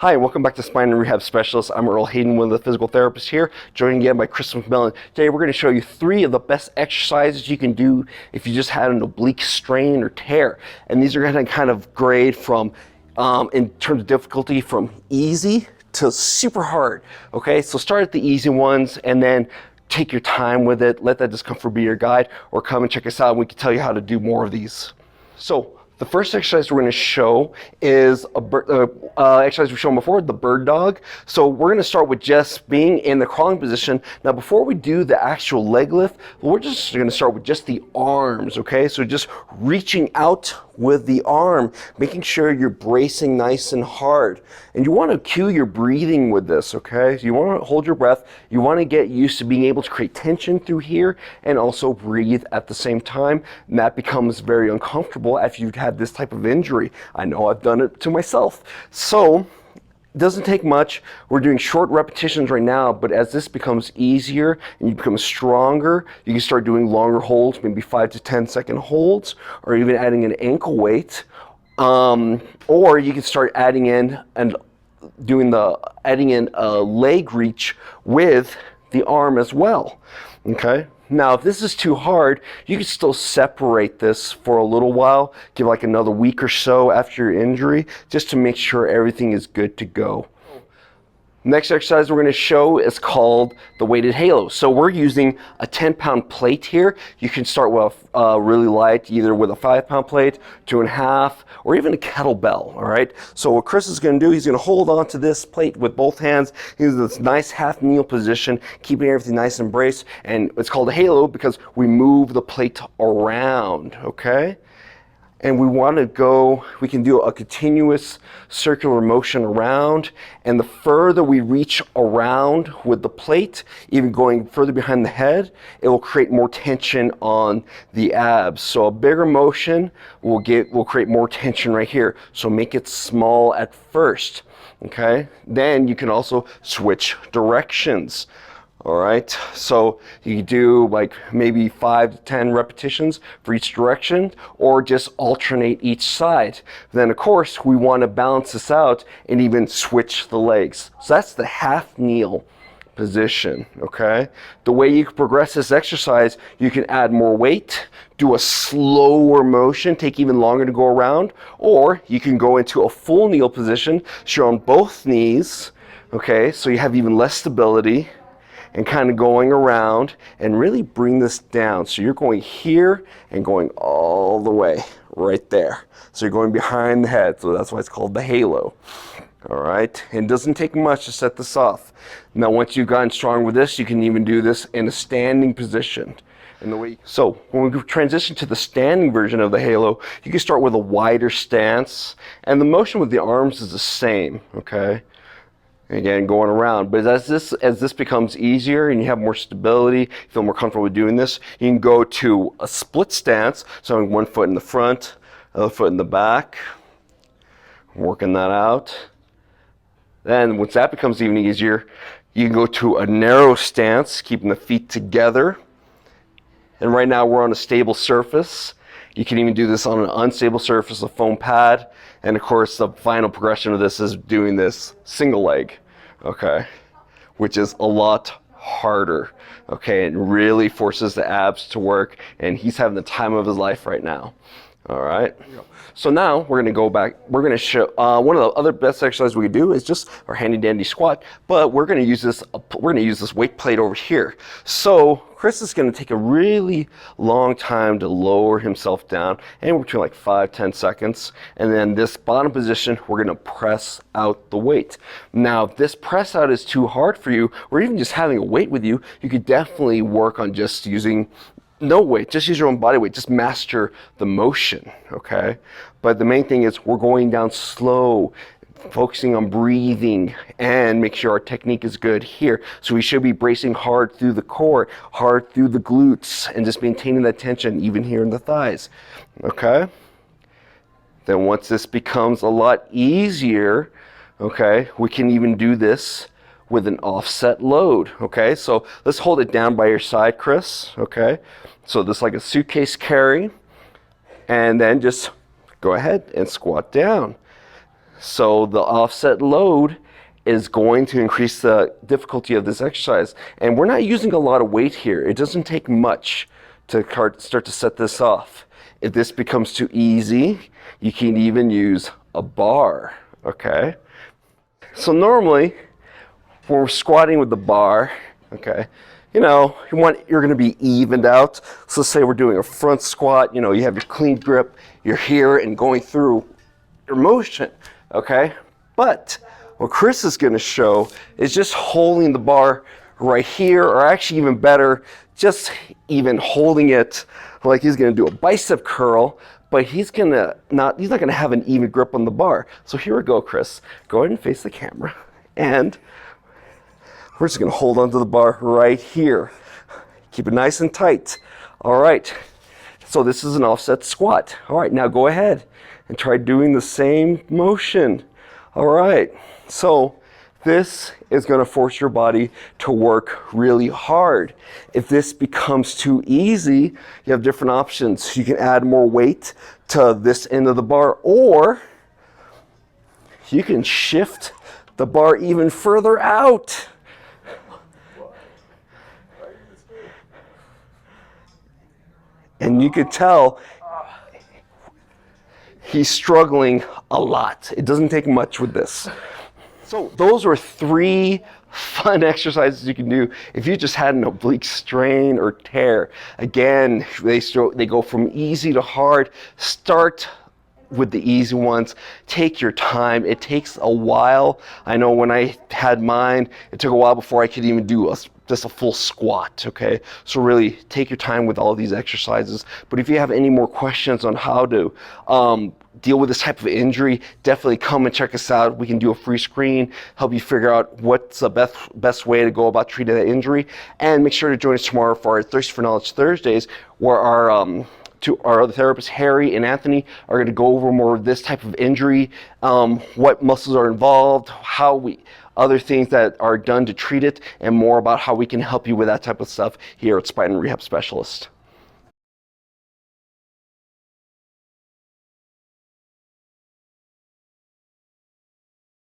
Hi, and welcome back to Spine and Rehab Specialists. I'm Earl Hayden, one of the physical therapists here, joined again by Chris McMillen. Today we're going to show you 3 of the best exercises you can do if you just had an oblique strain or tear. And these are going to kind of grade from, in terms of difficulty, from easy to super hard. Okay, so start at the easy ones and then take your time with it. Let that discomfort be your guide, or come and check us out and we can tell you how to do more of these. So the first exercise we're going to show is exercise we've shown before, the bird dog. So we're going to start with just being in the crawling position. Now before we do the actual leg lift, we're just going to start with just the arms, okay? So just reaching out with the arm, making sure you're bracing nice and hard. And you want to cue your breathing with this, okay? So you want to hold your breath. You want to get used to being able to create tension through here and also breathe at the same time. And that becomes very uncomfortable after you've had this type of injury. I know I've done it to myself. So it doesn't take much. We're doing short repetitions right now, but as this becomes easier and you become stronger, you can start doing longer holds, maybe 5 to 10 second holds, or even adding an ankle weight. Or you can start adding in a leg reach with the arm as well. Okay. Now, if this is too hard, you can still separate this for a little while, give like another week or so after your injury, just to make sure everything is good to go. Next exercise we're going to show is called the weighted halo. So we're using a 10-pound plate here. You can start with really light, either with a 5-pound plate, 2.5, or even a kettlebell, all right? So what Chris is going to do, he's going to hold on to this plate with both hands. He's in this nice half kneel position, keeping everything nice and braced, and it's called a halo because we move the plate around, okay? And we can do a continuous circular motion around, and the further we reach around with the plate, even going further behind the head, it will create more tension on the abs. So a bigger motion will create more tension right here. So make it small at first, okay? Then you can also switch directions. All right, so you do like maybe 5 to 10 repetitions for each direction, or just alternate each side. Then of course we want to balance this out and even switch the legs. So that's the half kneel position, okay? The way you can progress this exercise, you can add more weight, do a slower motion, take even longer to go around, or you can go into a full kneel position, show on both knees, okay? So you have even less stability, and kind of going around and really bring this down. So you're going here and going all the way right there. So you're going behind the head. So that's why it's called the halo. All right. And it doesn't take much to set this off. Now, once you've gotten strong with this, you can even do this in a standing position. So when we transition to the standing version of the halo, you can start with a wider stance, and the motion with the arms is the same, okay? Again, going around. But as this becomes easier and you have more stability, you feel more comfortable with doing this, you can go to a split stance, so having one foot in the front, other foot in the back, working that out. Then once that becomes even easier, you can go to a narrow stance, keeping the feet together. And right now we're on a stable surface. You can even do this on an unstable surface, a foam pad. And of course, the final progression of this is doing this single leg, okay? Which is a lot harder, okay? It really forces the abs to work, and he's having the time of his life right now, all right? So now we're gonna go back, we're gonna show, one of the other best exercises we can do is just our handy dandy squat, but we're gonna use this weight plate over here. So Chris is gonna take a really long time to lower himself down, anywhere between like 5-10 seconds. And then this bottom position, we're gonna press out the weight. Now, if this press out is too hard for you, or even just having a weight with you, you could definitely work on just using no weight, just use your own body weight, just master the motion, okay? But the main thing is we're going down slow, focusing on breathing, and make sure our technique is good here. So we should be bracing hard through the core, hard through the glutes, and just maintaining that tension even here in the thighs, okay? Then once this becomes a lot easier, okay, we can even do this with an offset load, okay? So let's hold it down by your side, Chris, okay? So this is like a suitcase carry, and then just go ahead and squat down. So the offset load is going to increase the difficulty of this exercise. And we're not using a lot of weight here. It doesn't take much to start to set this off. If this becomes too easy, you can even use a bar, okay? So normally, when we're squatting with the bar, okay, you know, you're gonna be evened out. So let's say we're doing a front squat, you know, you have your clean grip, you're here and going through your motion, okay? But what Chris is gonna show is just holding the bar right here, or actually even better, just even holding it like he's gonna do a bicep curl, but he's not gonna have an even grip on the bar. So here we go, Chris. Go ahead and face the camera. And we're just gonna hold onto the bar right here. Keep it nice and tight. All right, so this is an offset squat. All right, now go ahead and try doing the same motion. All right, so this is gonna force your body to work really hard. If this becomes too easy, you have different options. You can add more weight to this end of the bar, or you can shift the bar even further out. And you could tell he's struggling a lot. It doesn't take much with this. So those are 3 fun exercises you can do if you just had an oblique strain or tear. Again, they go from easy to hard. Start with the easy ones. Take your time. It takes a while. I know when I had mine, it took a while before I could even do just a full squat, okay? So really take your time with all of these exercises. But if you have any more questions on how to deal with this type of injury, definitely come and check us out. We can do a free screen, help you figure out what's the best way to go about treating that injury. And make sure to join us tomorrow for our Thirsty for Knowledge Thursdays, where our other therapists, Harry and Anthony, are going to go over more of this type of injury, what muscles are involved, other things that are done to treat it, and more about how we can help you with that type of stuff here at Spine and Rehab Specialists.